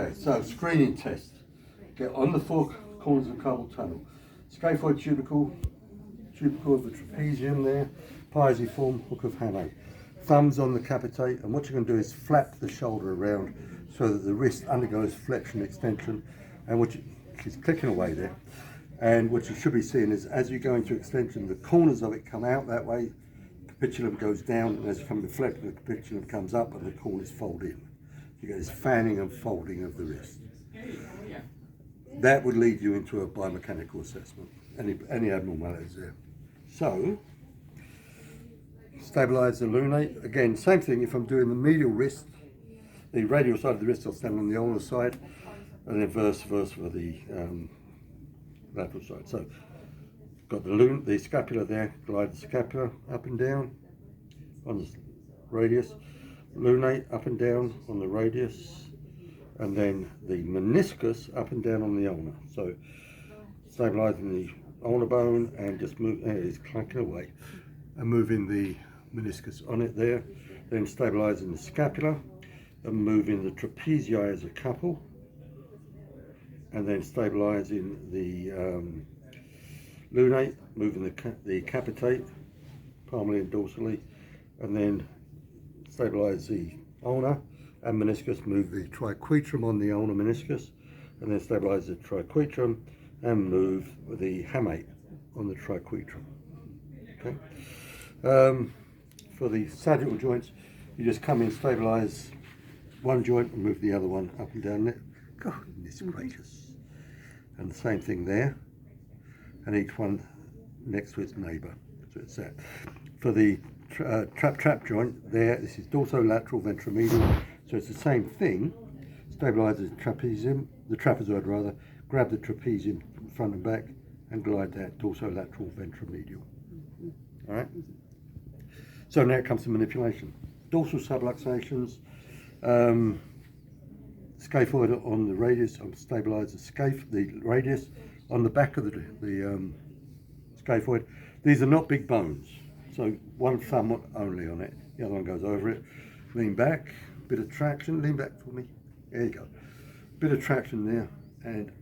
Okay, so screening test. Get on the four corners of the carpal tunnel. Scaphoid tubercle of the trapezium there, pisiform hook of Hanno. Thumbs on the capitate, and what you're going to do is flap the shoulder around so that the wrist undergoes flexion extension, and she's clicking away there. And what you should be seeing is as you go into extension, the corners of it come out that way, capitulum goes down, and as you come to flexion, the capitulum comes up and the corners fold in. You get this fanning and folding of the wrist. That would lead you into a biomechanical assessment, any abnormalities there. So, stabilise the lunate. Again, same thing, if I'm doing the medial wrist, the radial side of the wrist, I'll stand on the ulnar side, and then vice versa for the lateral side. So, got the scapula there, glide the scapula up and down on the radius, lunate up and down on the radius, and then the meniscus up and down on the ulnar. So stabilising the ulnar bone and just move, it's clunking away, and moving the meniscus on it there, then stabilising the scapula and moving the trapezii as a couple, and then stabilising the lunate, moving the capitate palmally and dorsally, and then stabilise the ulnar and meniscus, move the triquetrum on the ulnar meniscus, and then stabilise the triquetrum and move the hamate on the triquetrum. Okay. For the sagittal joints, you just come in, stabilise one joint and move the other one up and down it. Goodness gracious. And the same thing there, and each one next to its neighbour. So it's that. For the trap joint there, this is dorsolateral ventromedial, so it's the same thing. Stabilise the trapezium, the trapezoid rather, grab the trapezium front and back and glide that dorsolateral ventromedial. Alright? So now it comes to manipulation. Dorsal subluxations, scaphoid on the radius, I'll stabilise the radius on the back of the scaphoid. These are not big bones, so one thumb only on it, the other one goes over it. Lean back, bit of traction, lean back for me, there you go. Bit of traction there and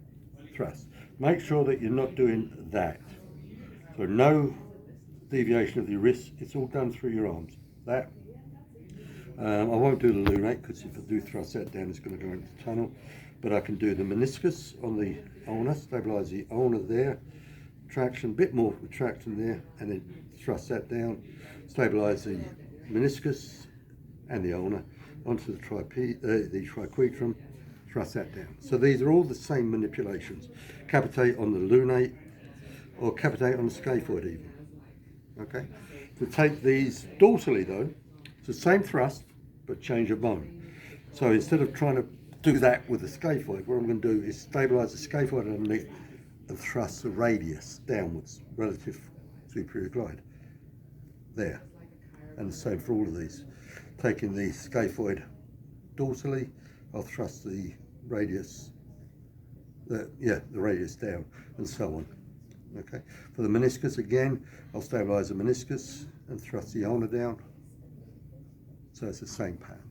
thrust. Make sure that you're not doing that. So no deviation of the wrist, it's all done through your arms. That. I won't do the lunate because if I do thrust that down, it's going to go into the tunnel. But I can do the meniscus on the ulnar, stabilise the ulnar there, traction, bit more traction there, and then thrust that down, stabilise the meniscus and the ulnar onto the triquetrum, thrust that down. So these are all the same manipulations. Capitate on the lunate or capitate on the scaphoid even. Okay? To take these dorsally though, it's the same thrust but change a bone. So instead of trying to do that with the scaphoid, what I'm going to do is stabilise the scaphoid underneath and thrust the radius downwards relative superior glide. There. And the same for all of these. Taking the scaphoid dorsally, I'll thrust the radius, the radius down, and so on. Okay. For the meniscus again, I'll stabilise the meniscus and thrust the ulnar down. So it's the same pattern.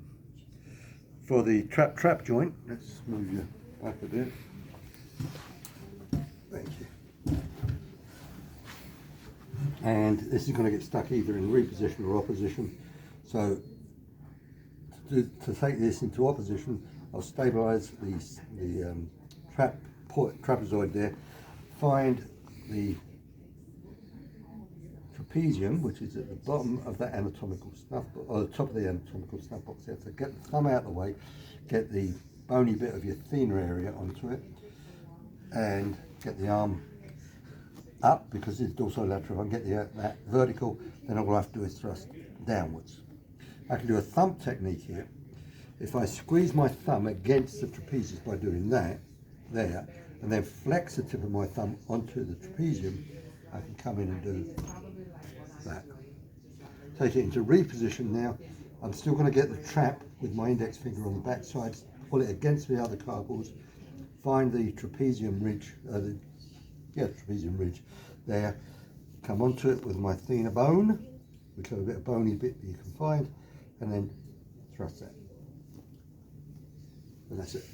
For the trap joint, let's move you back a bit. Thank you. And this is going to get stuck either in reposition or opposition. So to take this into opposition, I'll stabilise the trapezoid there, find the trapezium, which is at the bottom of that anatomical snuff, or the top of the anatomical snuff box there. So get the thumb out of the way, get the bony bit of your thenar area onto it, and get the arm up because it's dorsolateral. If I can get that vertical, then all I have to do is thrust downwards. I can do a thumb technique here. If I squeeze my thumb against the trapezius by doing that, there, and then flex the tip of my thumb onto the trapezium, I can come in and do that. Take it into reposition now. I'm still going to get the trap with my index finger on the back side, pull it against the other carpals, find the trapezium ridge, trapezium ridge there, come onto it with my thenar bone, which have a bit of bony bit that you can find, and then thrust that. And that's it.